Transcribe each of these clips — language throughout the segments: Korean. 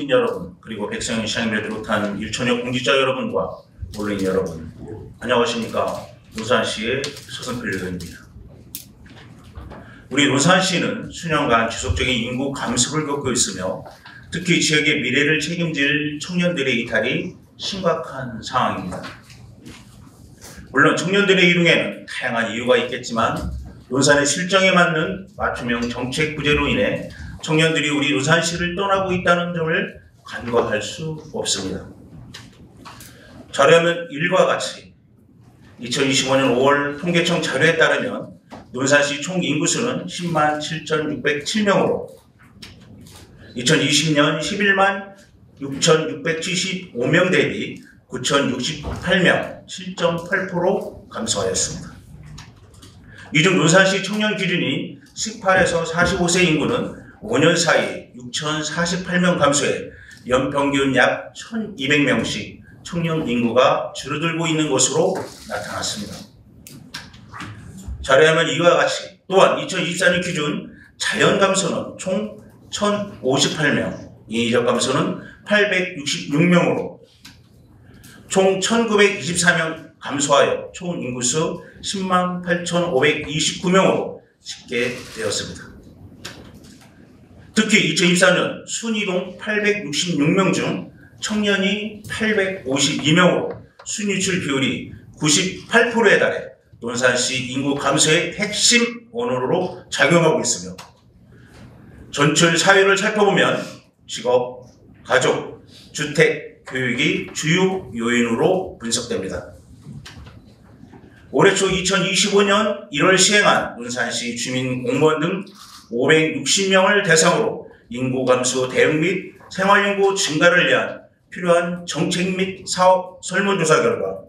시민 여러분, 그리고 백성현 시장님을 비롯한 일천여 공직자 여러분과 언론인 여러분, 안녕하십니까. 논산시의 서성필 의원입니다. 우리 논산시는 수년간 지속적인 인구 감소를 겪고 있으며 특히 지역의 미래를 책임질 청년들의 이탈이 심각한 상황입니다. 물론 청년들의 이동에는 다양한 이유가 있겠지만 논산의 실정에 맞는 맞춤형 정책 부재로 인해 청년들이 우리 논산시를 떠나고 있다는 점을 간과할 수 없습니다. 자료하면 일과 같이 2025년 5월 통계청 자료에 따르면 논산시 총 인구수는 10만 7,607명으로 2020년 11만 6,675명 대비 9,068명 7.8% 감소하였습니다. 이 중 논산시 청년 기준인 18에서 45세 인구는 5년 사이 6,048명 감소해 연평균 약 1,200명씩 청년 인구가 줄어들고 있는 것으로 나타났습니다. 자료하면 이와 같이 또한 2024년 기준 자연 감소는 총 1,058명, 인위적 감소는 866명으로 총 1,924명 감소하여 총 인구수 10만 8,529명으로 집계되었습니다. 특히 2024년 순이동 866명 중 청년이 852명으로 순유출 비율이 98%에 달해 논산시 인구 감소의 핵심 원인으로 작용하고 있으며 전출 사유를 살펴보면 직업, 가족, 주택, 교육이 주요 요인으로 분석됩니다. 올해 초 2025년 1월 시행한 논산시 주민 공무원 등 560명을 대상으로 인구 감소 대응 및 생활인구 증가를 위한 필요한 정책 및 사업 설문조사 결과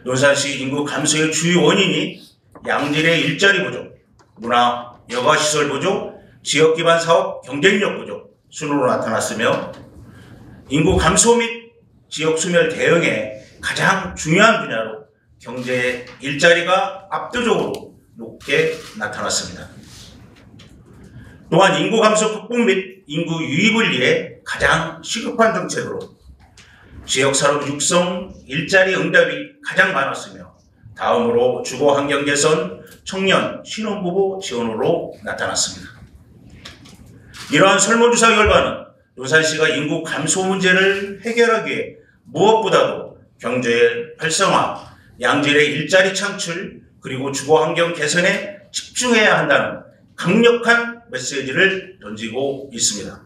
논산시 인구 감소의 주요 원인이 양질의 일자리 부족, 문화, 여가시설 부족, 지역기반 사업 경쟁력 부족 순으로 나타났으며 인구 감소 및 지역 소멸 대응에 가장 중요한 분야로 경제 일자리가 압도적으로 높게 나타났습니다. 또한 인구 감소 극복 및 인구 유입을 위해 가장 시급한 정책으로 지역산업 육성, 일자리 응답이 가장 많았으며 다음으로 주거 환경 개선, 청년, 신혼부부 지원으로 나타났습니다. 이러한 설문조사 결과는 논산시가 인구 감소 문제를 해결하기 위해 무엇보다도 경제 활성화, 양질의 일자리 창출, 그리고 주거 환경 개선에 집중해야 한다는 강력한 메시지를 던지고 있습니다.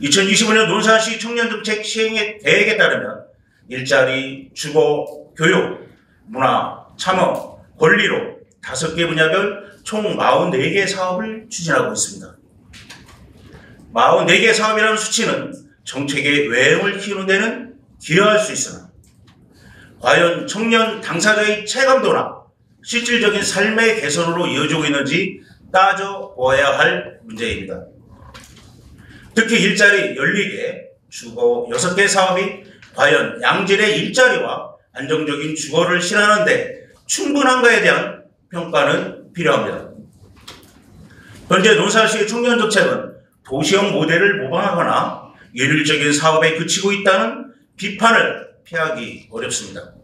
2025년 논산시 청년정책 시행 계획에 따르면 일자리, 주거, 교육, 문화, 참여, 권리로 5개 분야별 총 44개 사업을 추진하고 있습니다. 44개 사업이라는 수치는 정책의 외형을 키우는 데는 기여할 수 있으나 과연 청년 당사자의 체감도나 실질적인 삶의 개선으로 이어지고 있는지 따져보아야 할 문제입니다. 특히 일자리 14개, 주거 6개 사업이 과연 양질의 일자리와 안정적인 주거를 실현하는 데 충분한가에 대한 평가는 필요합니다. 현재 논산시의 청년정책은 도시형 모델을 모방하거나 일률적인 사업에 그치고 있다는 비판을 피하기 어렵습니다.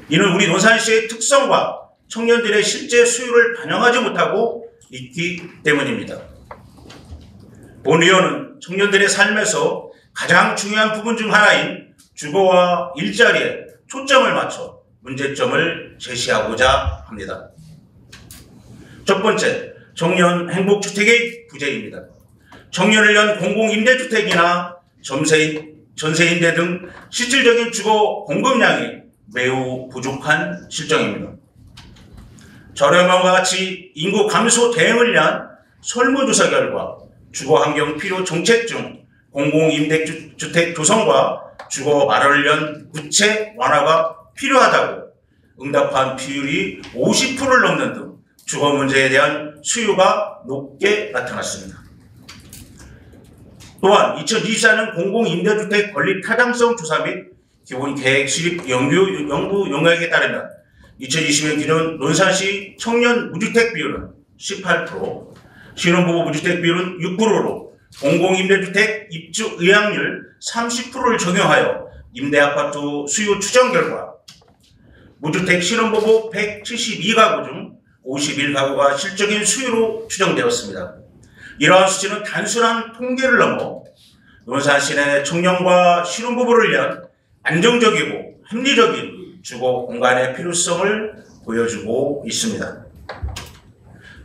이는 우리 논산시의 특성과 청년들의 실제 수요를 반영하지 못하고 있기 때문입니다. 본 의원은 청년들의 삶에서 가장 중요한 부분 중 하나인 주거와 일자리에 초점을 맞춰 문제점을 제시하고자 합니다. 첫 번째, 청년 행복주택의 부재입니다. 청년을 위한 공공임대주택이나 전세임대 등 실질적인 주거 공급량이 매우 부족한 실정입니다. 자료화면과 같이 인구 감소 대응을 위한 설문조사 결과 주거환경 필요 정책 중 공공임대주택 조성과 주거 마련을 위한 부채 완화가 필요하다고 응답한 비율이 50%를 넘는 등 주거 문제에 대한 수요가 높게 나타났습니다. 또한 2024년 공공임대주택 건립 타당성 조사 및 기본계획 수립 연구 용역에 따르면 2020년 기준 논산시 청년 무주택 비율은 18%, 신혼부부 무주택 비율은 6%로 공공임대주택 입주 의향률 30%를 적용하여 임대아파트 수요 추정 결과 무주택 신혼부부 172가구 중 51가구가 실적인 수요로 추정되었습니다. 이러한 수치는 단순한 통계를 넘어 논산시 내 청년과 신혼부부를 위한 안정적이고 합리적인 주거 공간의 필요성을 보여주고 있습니다.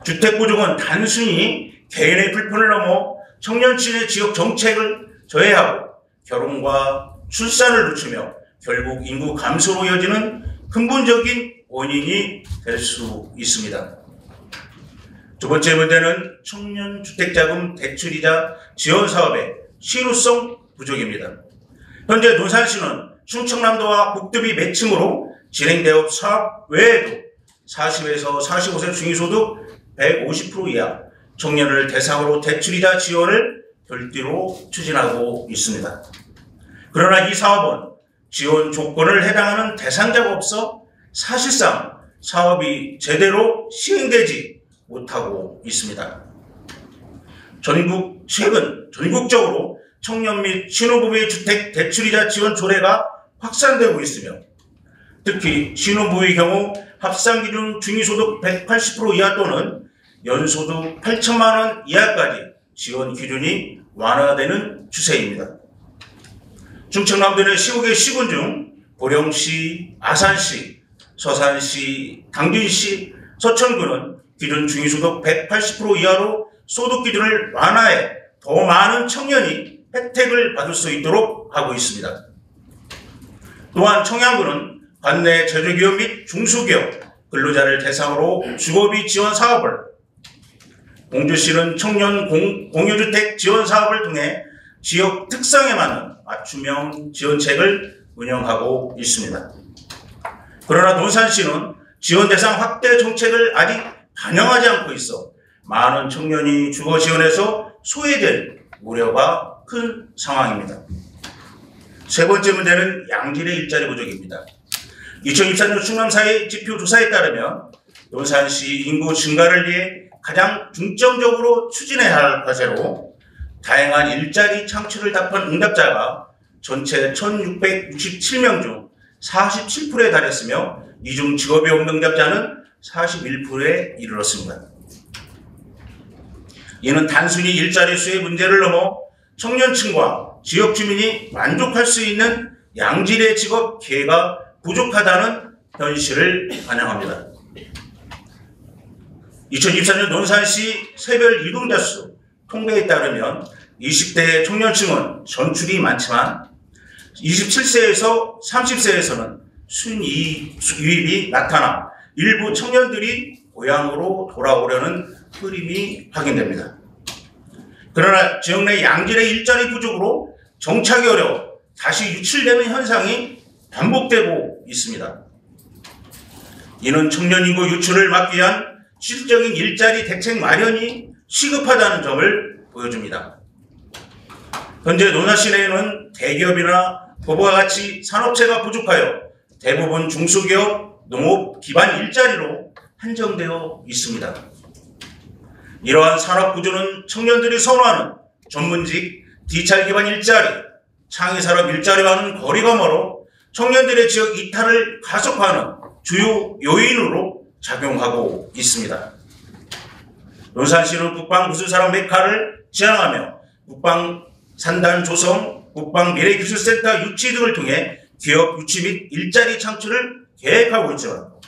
주택부족은 단순히 개인의 불편을 넘어 청년층의 지역 정책을 저해하고 결혼과 출산을 늦추며 결국 인구 감소로 이어지는 근본적인 원인이 될 수 있습니다. 두 번째 문제는 청년주택자금 대출이자 지원사업의 실효성 부족입니다. 현재 논산시는 충청남도와 국도비 매칭으로 진행되어 사업 외에도 40에서 45세 중위소득 150% 이하 청년을 대상으로 대출이자 지원을 별도로 추진하고 있습니다. 그러나 이 사업은 지원 조건을 해당하는 대상자가 없어 사실상 사업이 제대로 시행되지 못하고 있습니다. 최근 전국적으로 청년 및 신혼부부의 주택 대출이자 지원 조례가 확산되고 있으며 특히 신혼부부의 경우 합산기준 중위소득 180% 이하 또는 연소득 8천만 원 이하까지 지원 기준이 완화되는 추세입니다. 충청남도 내 15개 시군 중 보령시, 아산시, 서산시, 당진시, 서천군은 기준 중위소득 180% 이하로 소득 기준을 완화해 더 많은 청년이 혜택을 받을 수 있도록 하고 있습니다. 또한 청양군은 관내 제조기업 및 중소기업 근로자를 대상으로 주거비 지원 사업을, 공주시는 청년 공유주택 지원 사업을 통해 지역 특성에 맞는 맞춤형 지원책을 운영하고 있습니다. 그러나 논산시는 지원 대상 확대 정책을 아직 반영하지 않고 있어 많은 청년이 주거 지원에서 소외될 우려가 큰 상황입니다. 세 번째 문제는 양질의 일자리 부족입니다. 2024년 충남사회 지표 조사에 따르면 논산시 인구 증가를 위해 가장 중점적으로 추진해야 할 과제로 다양한 일자리 창출을 답한 응답자가 전체 1667명 중 47%에 달했으며 이 중 직업이 없는 응답자는 41%에 이르렀습니다. 이는 단순히 일자리 수의 문제를 넘어 청년층과 지역 주민이 만족할 수 있는 양질의 직업 기회가 부족하다는 현실을 반영합니다. 2024년 논산시 세별 이동자 수 통계에 따르면 20대 청년층은 전출이 많지만 27세에서 30세에서는 순이입이 나타나 일부 청년들이 고향으로 돌아오려는 흐름이 확인됩니다. 그러나 지역 내 양질의 일자리 부족으로 정착이 어려워 다시 유출되는 현상이 반복되고 있습니다. 이는 청년 인구 유출을 막기 위한 실질적인 일자리 대책 마련이 시급하다는 점을 보여줍니다. 현재 논산시 내에는 대기업이나 도보와 같이 산업체가 부족하여 대부분 중소기업, 농업 기반 일자리로 한정되어 있습니다. 이러한 산업 구조는 청년들이 선호하는 전문직, 디지털 기반 일자리, 창의산업 일자리와는 거리가 멀어 청년들의 지역 이탈을 가속화하는 주요 요인으로 작용하고 있습니다. 논산시는 국방기술산업 메카를 지향하며 국방 산단 조성, 국방 미래기술센터 유치 등을 통해 기업 유치 및 일자리 창출을 계획하고 있죠.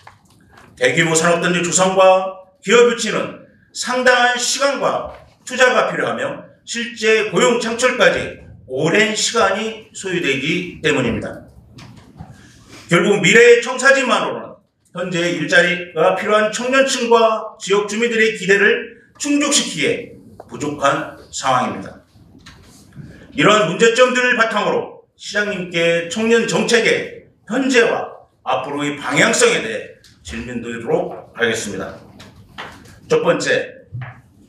대규모 산업단지 조성과 기업 유치는 상당한 시간과 투자가 필요하며 실제 고용 창출까지 오랜 시간이 소요되기 때문입니다. 결국 미래의 청사진만으로는 현재 일자리가 필요한 청년층과 지역 주민들의 기대를 충족시키기에 부족한 상황입니다. 이러한 문제점들을 바탕으로 시장님께 청년 정책의 현재와 앞으로의 방향성에 대해 질문드리도록 하겠습니다. 첫 번째,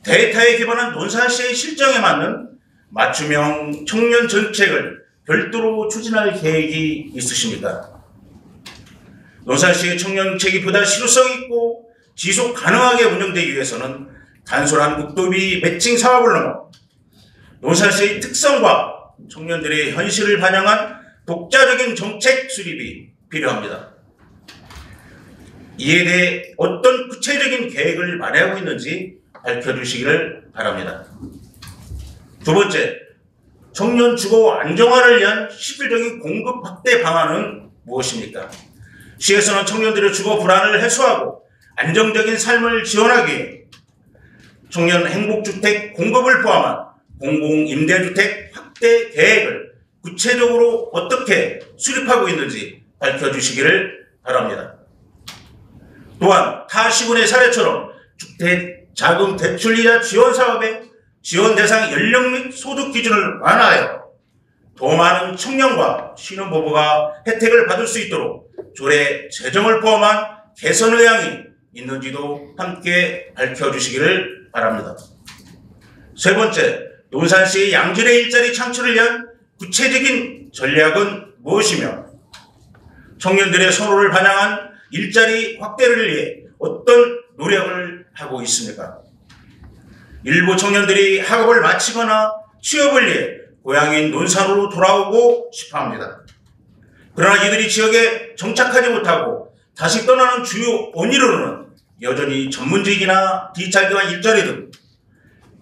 데이터에 기반한 논산시의 실정에 맞는 맞춤형 청년 정책을 별도로 추진할 계획이 있으십니까? 논산시의 청년 정책이 보다 실효성 있고 지속 가능하게 운영되기 위해서는 단순한 국도비 매칭 사업을 넘어 논산시의 특성과 청년들의 현실을 반영한 독자적인 정책 수립이 필요합니다. 이에 대해 어떤 구체적인 계획을 마련하고 있는지 밝혀주시기를 바랍니다. 두 번째, 청년 주거 안정화를 위한 실질적인 공급 확대 방안은 무엇입니까? 시에서는 청년들의 주거 불안을 해소하고 안정적인 삶을 지원하기 위해 청년 행복주택 공급을 포함한 공공임대주택 확대 계획을 구체적으로 어떻게 수립하고 있는지 밝혀주시기를 바랍니다. 또한 타 시군의 사례처럼 주택자금 대출이자 지원 사업의 지원 대상 연령 및 소득 기준을 완화하여 더 많은 청년과 신혼부부가 혜택을 받을 수 있도록 조례 제정을 포함한 개선 의향이 있는지도 함께 밝혀주시기를 바랍니다. 세 번째, 논산시의 양질의 일자리 창출을 위한 구체적인 전략은 무엇이며 청년들의 선호를 반영한 일자리 확대를 위해 어떤 노력을 하고 있습니까? 일부 청년들이 학업을 마치거나 취업을 위해 고향인 논산으로 돌아오고 싶어합니다. 그러나 이들이 지역에 정착하지 못하고 다시 떠나는 주요 원인으로는 여전히 전문직이나 디지털 기반 일자리 등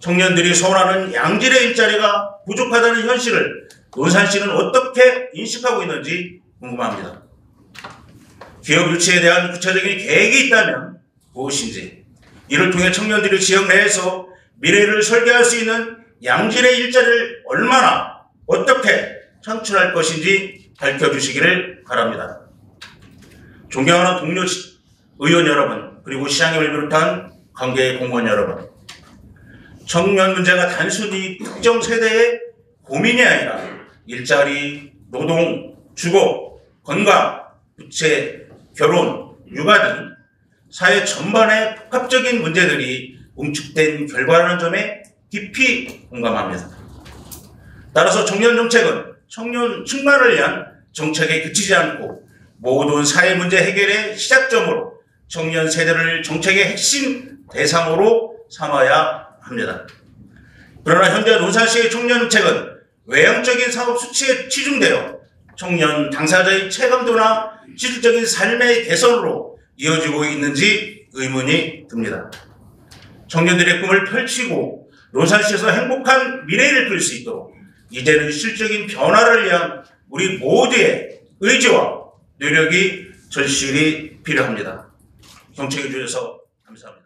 청년들이 소원하는 양질의 일자리가 부족하다는 현실을 논산시는 어떻게 인식하고 있는지 궁금합니다. 기업 유치에 대한 구체적인 계획이 있다면 무엇인지, 이를 통해 청년들이 지역 내에서 미래를 설계할 수 있는 양질의 일자리를 얼마나 어떻게 창출할 것인지 밝혀주시기를 바랍니다. 존경하는 동료 의원 여러분, 그리고 시장님을 비롯한 관계 공무원 여러분, 청년 문제가 단순히 특정 세대의 고민이 아니라 일자리, 노동, 주거, 건강, 부채, 결혼, 육아 등 사회 전반의 복합적인 문제들이 응축된 결과라는 점에 깊이 공감합니다. 따라서 청년 정책은 청년 충만을 위한 정책에 그치지 않고 모든 사회 문제 해결의 시작점으로 청년 세대를 정책의 핵심 대상으로 삼아야 합니다. 그러나 현재 논산시의 청년 정책은 외형적인 사업 수치에 치중되어 청년 당사자의 체감도나 실질적인 삶의 개선으로 이어지고 있는지 의문이 듭니다. 청년들의 꿈을 펼치고 논산시에서 행복한 미래를 그릴 수 있도록 이제는 실질적인 변화를 위한 우리 모두의 의지와 노력이 절실히 필요합니다. 경청해 주셔서 감사합니다.